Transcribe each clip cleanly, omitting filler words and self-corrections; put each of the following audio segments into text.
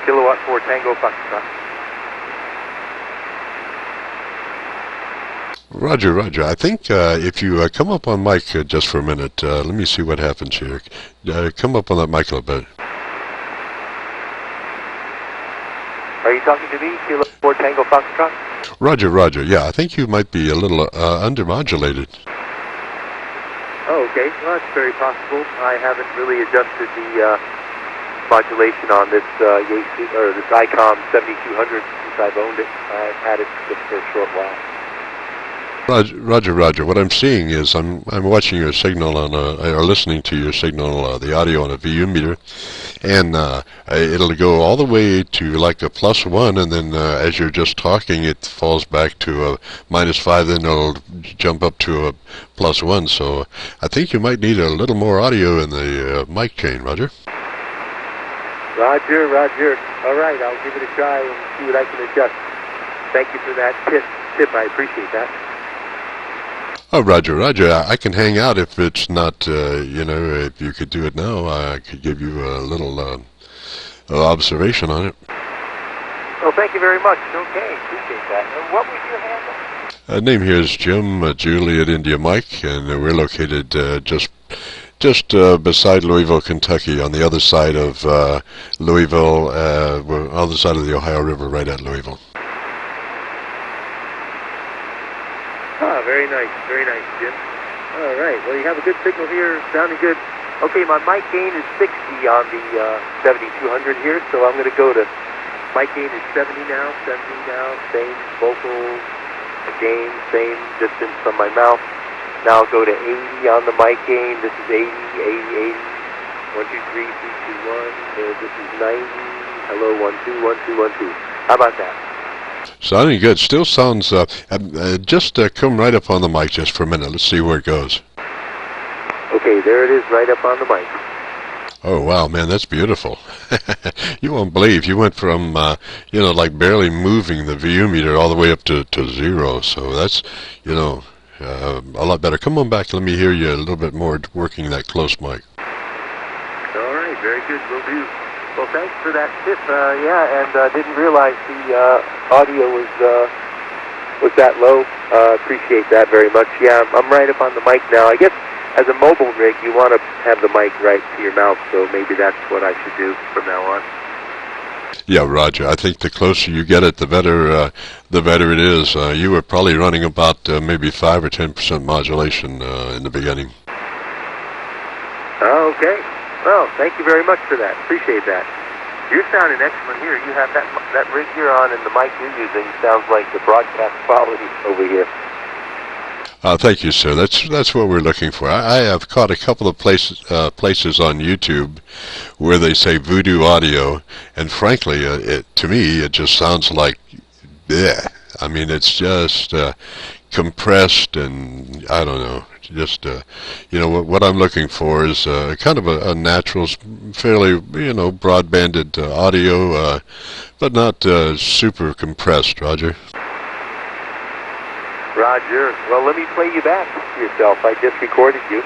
Kilowatt 4 Tango Foxtrot. Roger, Roger. I think if you come up on mic just for a minute, let me see what happens here. Come up on that mic a little bit. Are you talking to me, Kilo 4 Tango Foxtrot? Roger, Roger. Yeah, I think you might be a little undermodulated. Oh, okay. Well, that's very possible. I haven't really adjusted the modulation on this Yaesu, or this ICOM 7200 since I've owned it. I've had it just for a short while. Roger, Roger. What I'm seeing is I'm watching your signal on or listening to your signal, the audio on a VU meter, and it'll go all the way to like a +1, and then as you're just talking, it falls back to a -5. Then it'll jump up to a +1. So I think you might need a little more audio in the mic chain, Roger. Roger, Roger. All right, I'll give it a try and see what I can adjust. Thank you for that tip. I appreciate that. Oh, Roger, Roger. I can hang out if it's not, you know, if you could do it now, I could give you a little observation on it. Well, thank you very much. Okay, appreciate that. What was your handle? Name here is Jim, Juliet, India, Mike, and we're located just beside Louisville, Kentucky, on the other side of Louisville. We're on the other side of the Ohio River, right at Louisville. Ah, very nice, Jim. All right, well, you have a good signal here, sounding good. Okay, my mic gain is 60 on the 7200 here, so I'm going to go to, mic gain is 70 now, same vocals, gain, same distance from my mouth. Now I'll go to 80 on the mic gain. This is 80, 80, 80. 1, 2, 3, 3, 2, 1. This is 90. Hello, 1, 2, 1, 2, 1, 2. How about that? Sounding good. Still sounds, just come right up on the mic just for a minute. Let's see where it goes. Okay, there it is right up on the mic. Oh, wow, man, that's beautiful. You won't believe. You went from, you know, like barely moving the VU meter all the way up to 0. So that's, you know, a lot better. Come on back. Let me hear you a little bit more working that close mic. All right, very good. Will do. Well, thanks for that tip. Yeah, and didn't realize the audio was that low. Appreciate that very much. Yeah, I'm right up on the mic now. I guess as a mobile rig, you want to have the mic right to your mouth, so maybe that's what I should do from now on. Yeah, Roger. I think the closer you get it, the better it is. You were probably running about maybe 5 or 10% modulation in the beginning. Okay. Well, thank you very much for that. Appreciate that. You're sounding excellent here. You have that rig you're on, and the mic you're using sounds like the broadcast quality over here. Thank you, sir. That's what we're looking for. I have caught a couple of places on YouTube where they say Voodoo Audio, and frankly, to me, it just sounds like, bleh. I mean, it's just compressed, and I don't know. Just, you know, what I'm looking for is kind of a natural, fairly, you know, broadbanded audio, but not super compressed, Roger. Roger. Well, let me play you back to yourself. I just recorded you.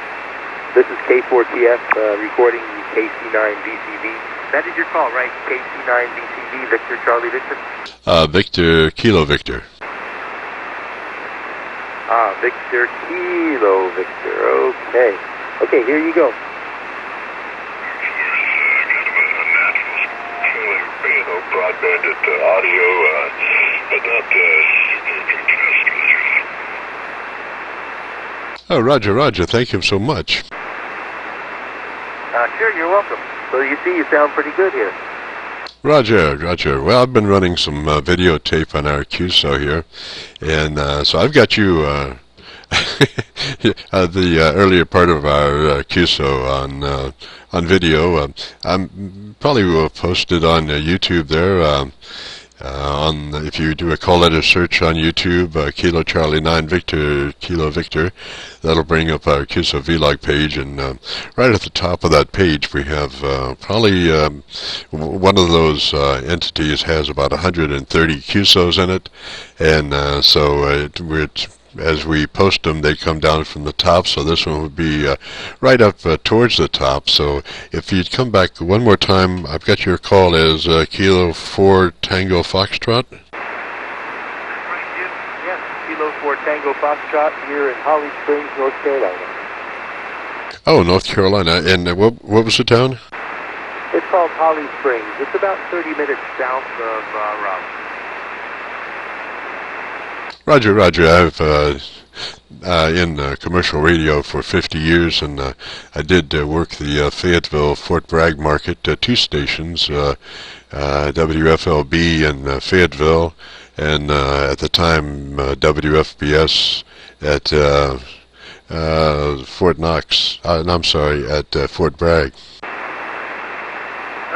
This is K4TF recording KC9VKV. That is your call, right? KC9VKV, Victor, Charlie, Victor? Victor, Kilo, Victor. Ah, Victor, Kilo, Victor. Okay. Okay, here you go. You know, broadbanded audio, but not super compressed. Oh, Roger, Roger. Thank you so much. Sure, you're welcome. So you see, you sound pretty good here. Roger, Roger. Well, I've been running some videotape on our Qso here, and so I've got you the earlier part of our Qso on video. I'm probably will post it on YouTube there. If you do a call letter search on YouTube, Kilo Charlie 9 Victor Kilo Victor, that'll bring up our Qso-Vlog page, and right at the top of that page we have probably one of those entities has about 130 Qsos in it, and so as we post them, they come down from the top. So this one would be right up towards the top. So if you'd come back one more time, I've got your call as Kilo 4 Tango Foxtrot. Yes, Kilo 4 Tango Foxtrot here in Holly Springs, North Carolina. Oh, North Carolina. And what was the town? It's called Holly Springs. It's about 30 minutes south of Raleigh. Roger, Roger. I've in commercial radio for 50 years, and I did work the Fayetteville Fort Bragg market, 2 stations, WFLB in Fayetteville, and at the time WFBS at Fort Knox. I'm sorry, at Fort Bragg.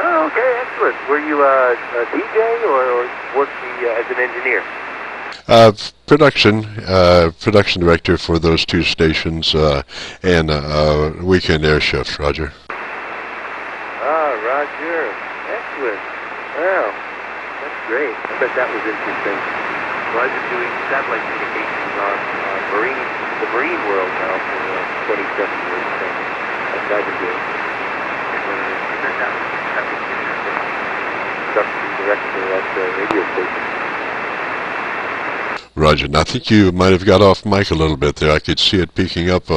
Oh, okay, excellent. Were you a DJ or working as an engineer? Production director for those 2 stations, and weekend air shifts, Roger. Ah, Roger. Excellent. Wow, that's great. I bet that was interesting. Well, I've been doing satellite communications on the marine world now for 27 years. So that's what I've been doing. I bet that was interesting. Production director at the radio station. Roger. And I think you might have got off mic a little bit there. I could see it peaking up.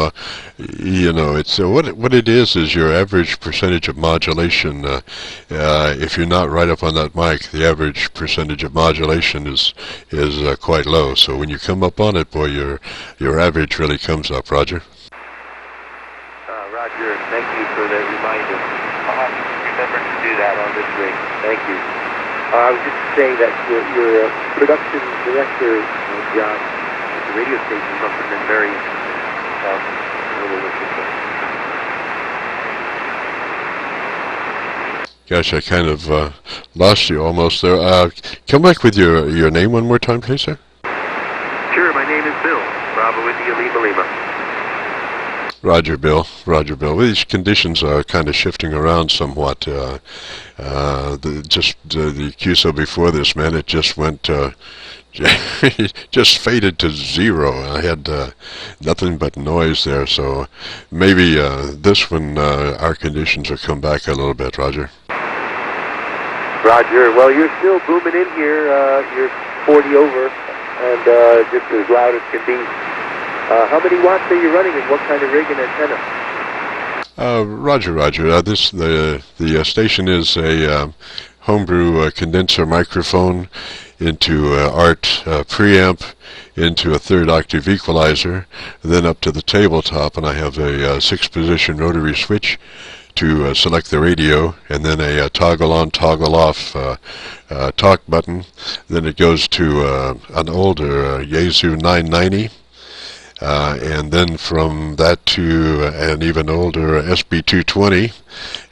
You know, it's what it is your average percentage of modulation. If you're not right up on that mic, the average percentage of modulation is quite low. So when you come up on it, boy, your average really comes up, Roger. Roger, thank you for the reminder. I'll have to remember to do that on this rig. Thank you. I was just saying that your production director job at the radio station must have been very interesting. Gosh, I kind of lost you almost there. Come back with your name one more time, please, sir. Sure, my name is Bill. Bravo India Lima Lima. Roger, Bill. Roger, Bill. These conditions are kind of shifting around somewhat. The QSO before this, man, it just went, just faded to 0. I had nothing but noise there. So maybe this one, our conditions will come back a little bit, Roger. Roger. Well, you're still booming in here. You're 40 over, and just as loud as can be. How many watts are you running, and what kind of rig and antenna? Roger, Roger. The station is a homebrew condenser microphone into ART preamp, into a 3rd octave equalizer, then up to the tabletop, and I have a 6-position rotary switch to select the radio, and then a toggle on, toggle off talk button. Then it goes to an older Yaesu 990. And then from that to an even older SB220,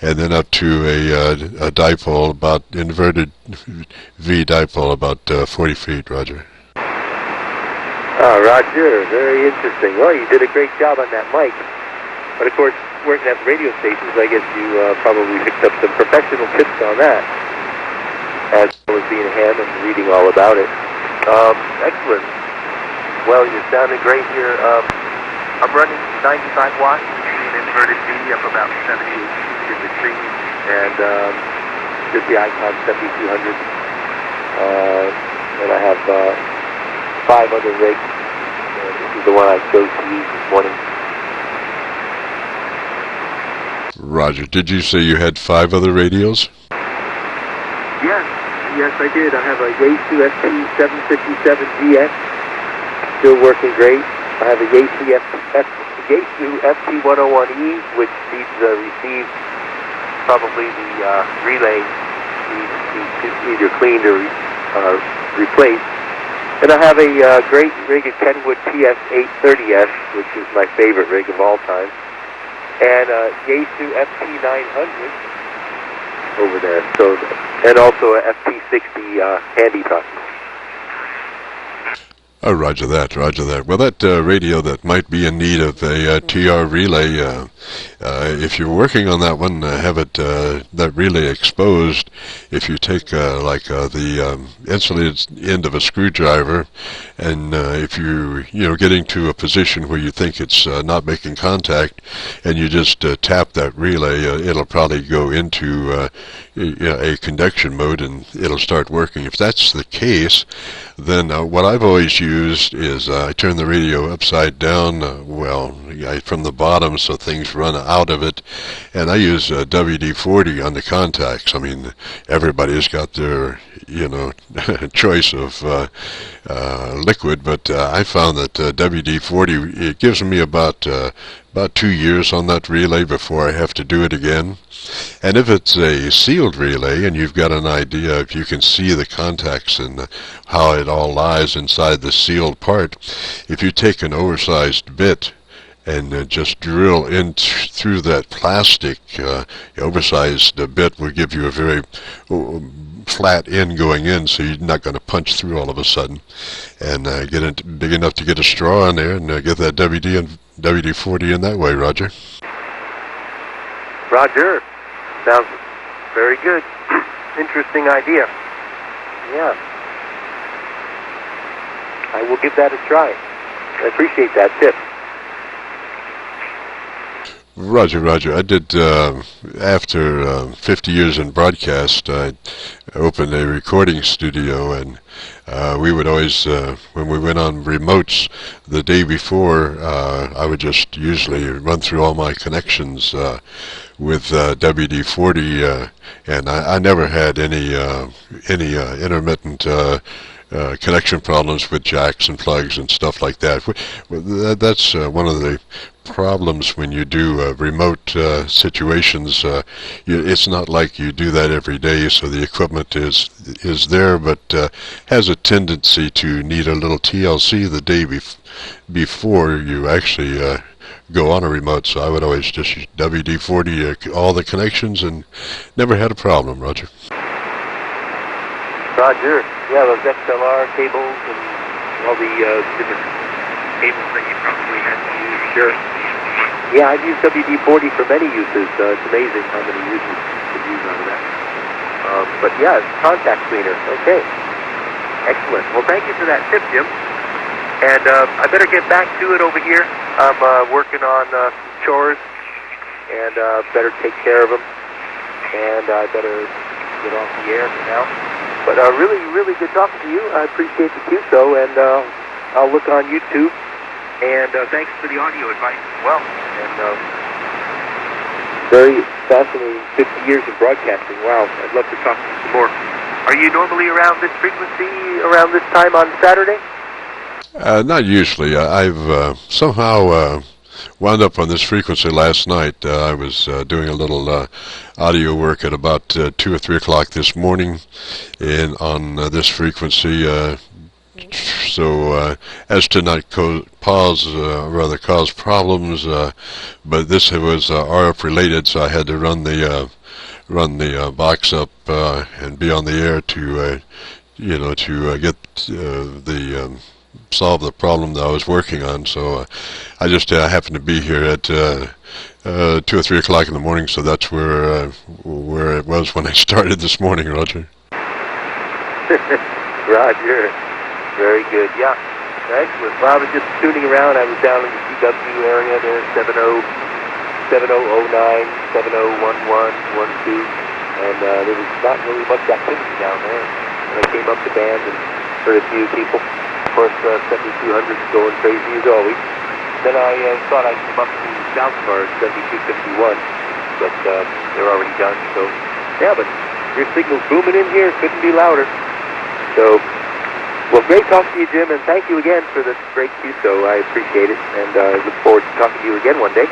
and then up to a dipole, about inverted V dipole, about 40 feet, Roger. Roger, very interesting. Well, you did a great job on that mic. But of course, working at the radio stations, I guess you probably picked up some professional tips on that, as well as being a ham and reading all about it. Excellent. Well, you're sounding great here. I'm running 95 watts between inverted V up about 78 feet in the tree, and just the Icon 7200. And I have 5 other rigs. This is the one I chose to use this morning. Roger. Did you say you had 5 other radios? Yes, I did. I have a Yaesu FT757GX. Still working great. I have a Yaesu FT101E, which needs received. Probably the relay needs either cleaned or replaced. And I have a great rig, a Kenwood TS830S, which is my favorite rig of all time. And a Yaesu FT900 over there. So, and also a FT60 handy talk. Oh, roger that, roger that. Well, that radio that might be in need of a TR relay, if you're working on that one, have it that relay exposed. If you take the insulated end of a screwdriver, and if you're getting to a position where you think it's not making contact, and you just tap that relay, it'll probably go into a conduction mode, and it'll start working. If that's the case, then what I've always used is I turn the radio upside down, from the bottom, so things run out of it, and I use WD-40 on the contacts. I mean, everybody's got their choice of liquid, but I found that WD-40, it gives me about 2 years on that relay before I have to do it again. And if it's a sealed relay and you've got an idea, if you can see the contacts and how it all lies inside the sealed part, if you take an oversized bit and just drill in through that plastic, oversized bit will give you a very flat end going in, so you're not going to punch through all of a sudden, and get it big enough to get a straw in there and get that WD-40 in that way. Roger. Roger. Sounds very good. Interesting idea. Yeah. I will give that a try. I appreciate that tip. Roger, Roger. I did, after 50 years in broadcast, I opened a recording studio, and we would always, when we went on remotes the day before, I would just usually run through all my connections with WD-40, and I never had any intermittent connection problems with jacks and plugs and stuff like that. That's one of the problems when you do remote situations. It's not like you do that every day, so the equipment is there, but has a tendency to need a little TLC the day before you actually go on a remote. So I would always just use WD-40 all the connections and never had a problem. Roger. Roger. Yeah, those XLR cables and all the different cables that you probably had to use. Sure. Yeah, I've used WD-40 for many uses. It's amazing how many uses you can use out of that. But yeah, it's contact cleaner. Okay. Excellent. Well, thank you for that tip, Jim. And I better get back to it over here. I'm working on some chores, and better take care of them. And I better get off the air for now. But really, really good talking to you. I appreciate the Qso, and I'll look on YouTube. And thanks for the audio advice as well. And very fascinating 50 years of broadcasting. Wow, I'd love to talk to you some more. Are you normally around this frequency around this time on Saturday? Not usually. I've somehow wound up on this frequency last night. I was doing a little audio work at about 2 or 3 o'clock this morning, and on this frequency. So as to not cause problems, but this was RF related, so I had to run the box up and be on the air to get solve the problem that I was working on. So I just happened to be here at 2 or 3 o'clock in the morning, so that's where it was when I started this morning. Roger. Roger. Very good. Yeah. Excellent. Well, I was just tuning around. I was down in the CW area there, 7009, 7011, 12, and there was not really much activity down there. And I came up to band and heard a few people. Of course, 7200's going crazy as always. Then I thought I'd come up to South Car 7251, but they're already done. So, yeah, but your signal's booming in here. Couldn't be louder. So, well, great talking to you, Jim, and thank you again for this great Qso. I appreciate it, and I look forward to talking to you again one day.